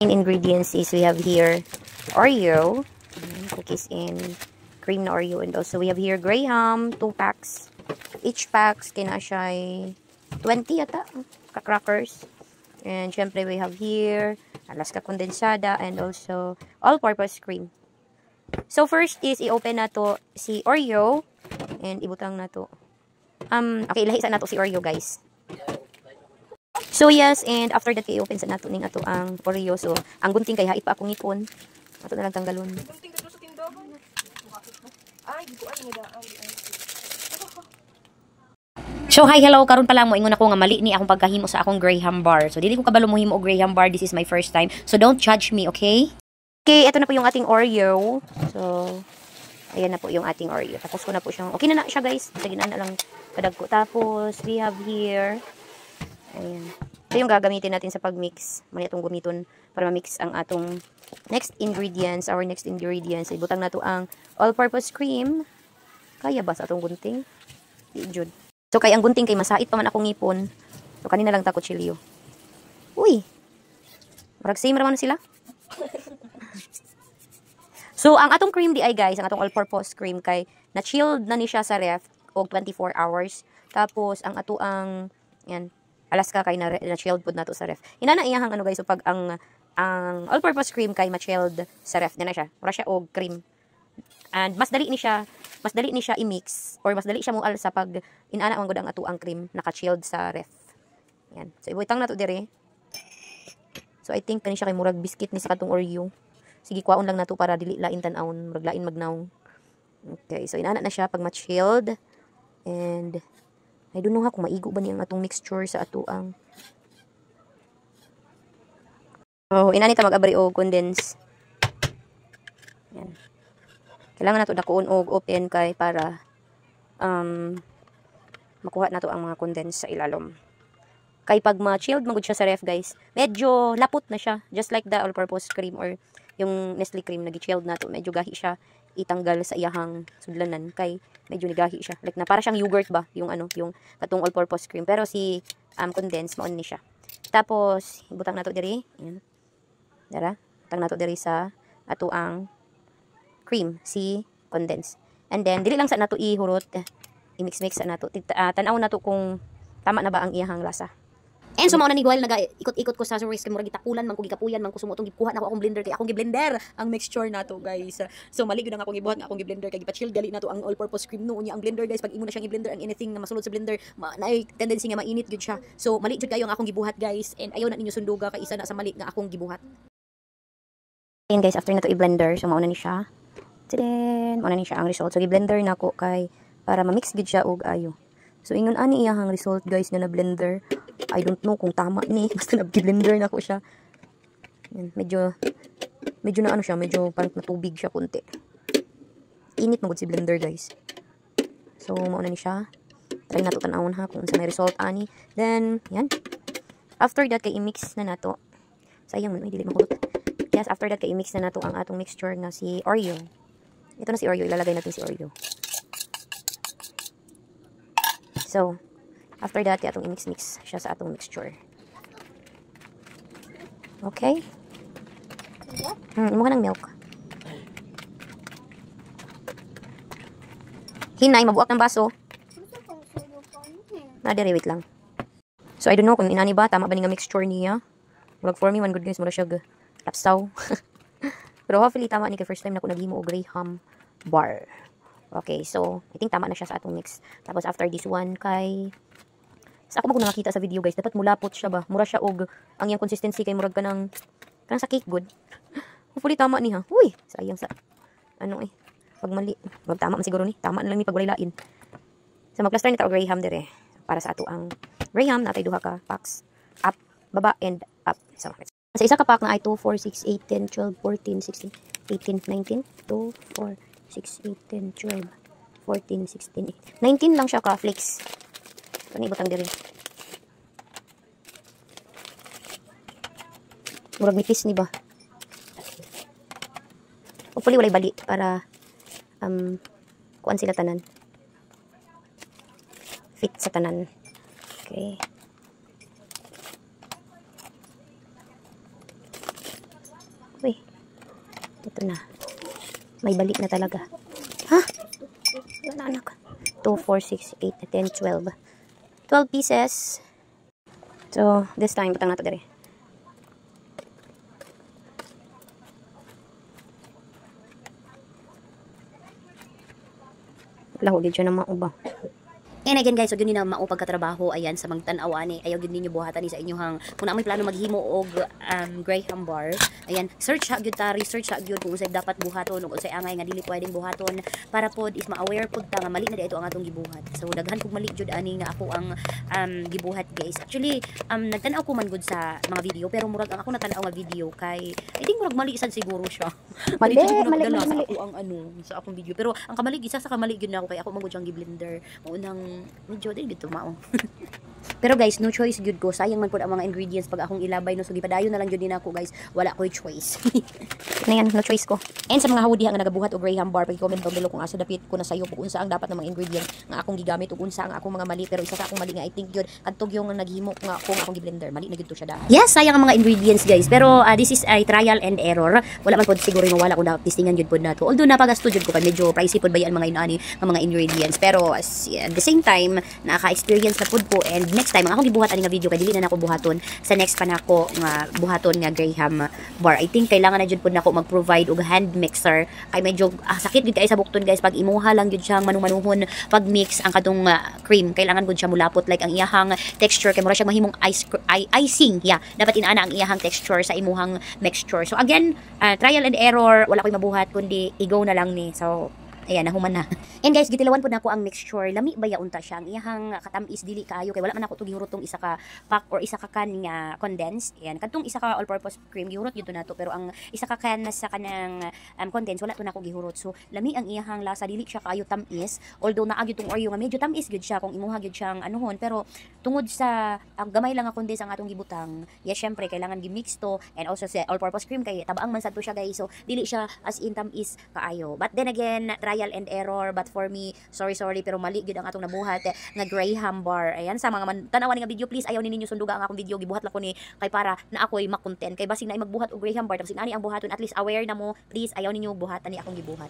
Main ingredients is we have here Oreo, cookies and cream na Oreo, and also we have here Graham, 2 packs. Each packs kina siya 20 yata crackers. And syempre we have here Alaska condensada and also all-purpose cream. So first is i-open na to si Oreo and ibutang na to. Okay, ilahisa na to si Oreo, guys. So yes, and after that i-open sa nato ning ato ang Oreo. So ang gunting kay hait pa akong ipon. Ato na lang tanggalon. Gunting kadto sa tindahan. Ay, di ko ay ngadaan. So hi, hello, karon pa lang mo ingon ako nga mali ni akong pagkahimo sa akong Graham bar. So dili ko kabalo mo himo og Graham bar, this is my first time. So don't judge me, okay? Okay, ito na po yung ating Oreo. So ayan na po yung ating Oreo. Tapos ko na po siyang okay na siya, guys. Sige na lang kadag ko. Tapos we have here ayan. Ito yung gagamitin natin sa pagmix. Muna itong gumiton para ma-mix ang atong next ingredients. Our next ingredients. Ibutang na to ang all-purpose cream. Kaya ba sa atong gunting? Di-jud. So, kaya ang gunting kay masait pa man akong ngipon. So, kanina lang takot chilyo. Uy! Marag same raman sila. So, ang atong cream di ay, guys, ang atong all-purpose cream kay na-chilled na ni siya sa ref og 24 hours. Tapos, ang ato ang yan, Alaska kay na-chilled pod nato sa ref. Inana iyahang ano, guys, so pag ang all-purpose cream kay ma-chilled sa ref na siya. Wala siya og cream. And mas dali ni siya i-mix or mas dali siya mual sa pag inana man gud ang ato ang cream naka-chilled sa ref. Yan. So ibutang nato dire. So I think kani siya kay murag biscuit ni sa katong Oreo. Sige, kwaon lang nato para dili lain tan-awon, murag lain magnaw. Okay, so inana na siya pag ma-chilled. And I don't know ha kung maigo ba niya ang atong mixture sa ato ang. Oh, inani ta mag-abri og condense. Yan. Kailangan nato dakuon og open kay para makuha nato ang mga condense sa ilalom. Kay pag ma-chilled magud siya sa ref, guys, medyo lapot na siya, just like the all-purpose cream or yung Nestle cream na gi-chilled nato. Medyo gahi siya itanggal sa iyahang sudlanan kay medyo nigahi siya. Like na para siyang yogurt ba yung ano, yung katong all-purpose cream. Pero si condense maon ni siya. Tapos ibutang nato diri. Yan. Dara, butang nato diri sa ato ang cream, si condense. And then dili lang sa nato ihurot, i-mix-mix sa nato. Tan-aw nato kung tama na ba ang iyahang lasa. And so, mauna ni while nag-ikot-ikot ko sa service kay murag gitapulan man ko gigapuyan man ko sumutong gikuha na ako akong blender kay akong gi-blender ang mixture nato, guys. So mali gyud ang akong gibuhat nga akong gi-blender kay gipa-chill gali nato ang all-purpose cream no unya ang blender, guys. Pag imo na siyang i-blender ang anything na masulod sa blender, naay tendency nga mainit gyud siya. So mali jud kayo ang akong gibuhat, guys. And ayaw na ninyo sunduga kay isa na sa mali nga akong gibuhat. And guys, after nato i-blender, so mauna ni siya. Then mauna ni siya ang result. So gi-blender nako kay para ma-mix gyud siya og ayo. So ingon ani iyahang result, guys, nga na blender. I don't know kung tama ni. Basta nag-blender na ko siya. Yan, medyo na ano siya, medyo parang matubig siya konti. Init magud si blender, guys. So mauna ni siya. Try nato tan-awon ha kung sa may result ani. Then yan. After that kay i-mix na nato. Sayang man, dili mahulot. Yes, after that kay i-mix na nato ang atong mixture na si Oreo. Ito na si Oreo, ilalagay natin si Oreo. So, after that, atong i-mix-mix siya sa atong mixture. Okay? Imo ka ng milk. Hinay, mabuak ng baso. Wait lang. So, I don't know kung inani ba, tama ba nga mixture niya. Murag for me, one good guys, mura siya lapsaw. Pero hopefully, tama ni kay first time na ko naghimo og Graham bar. Okay, so, I think tama na siya sa atong mix. Tapos, after this one, kay sa ako ba nakita sa video, guys, dapat mulapot siya ba? Mura siya og ang yang consistency kay murag kanang sa cake good. Hopefully tama ni ha. Uy, sayang sa ano pag mali. Wag tama man siguro ni. Tama na lang ni pag walain. So mag-plaster ni ta og Graham dire para sa ato ang Graham natay duha ka packs. Up, baba and up. So, sa isa ka pack na ay 2, 4, 6, 8, 10, 12, 14, 16, 18, 19, 2, 4, 6, 8, 10, 12, 14, 16, 19 lang siya ka flakes. Kani butang diri. Murag nipis ni ba? Hopefully walay bali para kuan sila tanan. Fit sa tanan. Okay. Uy, ito na. May balik na talaga. Ha? Wala anak. 2, 4, 6, 8, 10, 12. 12 pieces. So, this time, patang nato dere. Wala ko dito na mauba. And again guys, so yun na maupag katrabaho ayan sa magtan-awan ayaw gyud ninyo buhatan ni sa inyong kung may plano maghimo og Graham bar. Ayan, search ha gyud ta, research ha gyud kung usay dapat buhaton ug usay angay nga dili pwedeng buhaton para pod is ma-aware pod ta nga mali na dito ang atong gibuhat. So daghan kog mali jud ani nga ako ang gibuhat guys. Actually, nagtan-aw ko man gud sa mga video pero murag ang ako natanaw nga video kay I think murag mali sad siguro siya. Mali jud nagdala sa ako ang sa akong video. Pero ang kamali isa sa kamali gyud na ako kay ako man gud siyang gi-blender. Maunang medyo din dito mao. Pero guys, no choice gyud ko. Sayang man pud ang mga ingredients pag akong ilabay no so gipadayon na lang gyud din ako guys. Wala ko'y choice. Na yan, no choice ko. And sa mga hawdi nga nagabuhat og Graham bar, pag-comment down below kung asa dapit ko na sayo kung unsa ang dapat ng mga ingredients nga akong gigamit ug unsa ang akong mga mali. Pero isa sa akong mali nga I think gyud kadtog yung naghimo nga ako nga akong gi-blender. Mali na gyud to siya da. Yes, sayang ang mga ingredients guys. Pero this is a trial and error. Wala man pod siguro mawala kung dapat testingan gyud pod nato. Although napagasto jud ko kay medyo pricey pod bayan mga inani nga mga ingredients. Pero at the same time nakaka-experience na pod ko and next time ang akong gibuhat ani nga video kay dili na nako buhaton sa next pa nako nga buhaton nga Graham bar. I think kailangan na jud pod nako mag-provide og hand mixer kay medyo sakit gid kay sa bukton guys pag imuha lang jud siyang manumanuhon pag mix ang kadtong cream kailangan gud siya mulapot like ang iyahang texture kay mura siya mahimong icing. Yeah, dapat inaana ang iyahang texture sa imuhang mixture. So again, trial and error, wala koy mabuhat kundi i-go na lang ni. So ayan, nahuman na. And guys, gitilawan po na ako ang mixture. Lami ba yaunta siya? Ang iyahang katamis dili kaayo kay wala man ako to gihurot isa ka pack or isa ka can nga condensed. Ayan, kadtong isa ka all-purpose cream gihurot gyud na to pero ang isa ka can sa kanang condensed wala to na ako gihurot. So lami ang iyahang lasa dili siya kaayo tamis. Although naa gyud tong Oreo nga medyo tamis gyud siya kung imuha gyud siyang anuhon pero tungod sa gamay lang nga condensed ang atong gibutang. Yes, syempre kailangan gi-mix to and also sa all-purpose cream kay tabaang man sad to siya guys. So dili siya as in tamis kaayo. But then again, trial and error but for me sorry pero mali gyud ang atong nabuhat nga Graham bar. Ayan sa mga tanawan nga video please ayaw ninyo sunduga ang akong video gibuhat lang ko ni kay para na ako'y makontent kay basig na magbuhat og Graham bar tapos ani ang buhaton at least aware na mo please ayaw ninyo buhatan ni akong gibuhat.